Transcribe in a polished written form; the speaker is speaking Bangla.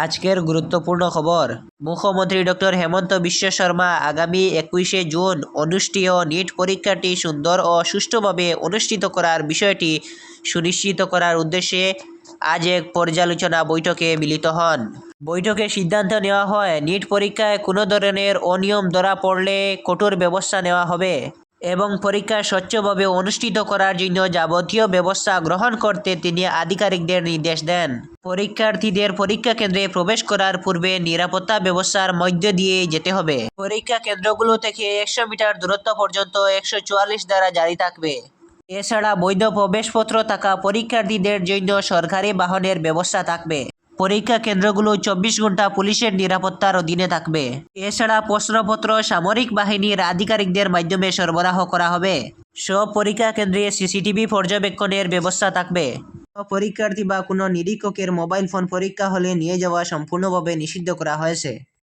আজকের গুরুত্বপূর্ণ খবর। মুখ্যমন্ত্রী ডক্টর হেমন্ত বিশ্ব শর্মা আগামী 21শে জুন অনুষ্ঠেয় নিট পরীক্ষাটি সুন্দর ও সুষ্ঠুভাবে অনুষ্ঠিত করার বিষয়টি সুনিশ্চিত করার উদ্দেশ্যে আজ এক পর্যালোচনা বৈঠকে মিলিত হন। বৈঠকে সিদ্ধান্ত নেওয়া হয়, নিট পরীক্ষায় কোনো ধরনের অনিয়ম ধরা পড়লে কঠোর ব্যবস্থা নেওয়া হবে এবং পরীক্ষা স্বচ্ছভাবে অনুষ্ঠিত করার জন্য যাবতীয় ব্যবস্থা গ্রহণ করতে তিনি আধিকারিকদের নির্দেশ দেন। পরীক্ষার্থীদের পরীক্ষা কেন্দ্রে প্রবেশ করার পূর্বে নিরাপত্তা ব্যবস্থার মধ্য দিয়ে যেতে হবে। পরীক্ষা কেন্দ্রগুলো থেকে 100 মিটার দূরত্ব পর্যন্ত 144 ধারা জারি থাকবে। এছাড়া বৈধ প্রবেশপত্র থাকা পরীক্ষার্থীদের জন্য সরকারি বাহনের ব্যবস্থা থাকবে। পরীক্ষা কেন্দ্রগুলো 24 ঘন্টা পুলিশের নিরাপত্তার অধীনে থাকবে। এছাড়া প্রশ্নপত্র সামরিক বাহিনীর আধিকারিকদের মাধ্যমে সরবরাহ করা হবে। সব পরীক্ষা কেন্দ্রে সিসিটিভি পর্যবেক্ষণের ব্যবস্থা থাকবে। পরীক্ষার্থী বা কোনো নিরীক্ষকের মোবাইল ফোন পরীক্ষা হলে নিয়ে যাওয়া সম্পূর্ণভাবে নিষিদ্ধ করা হয়েছে।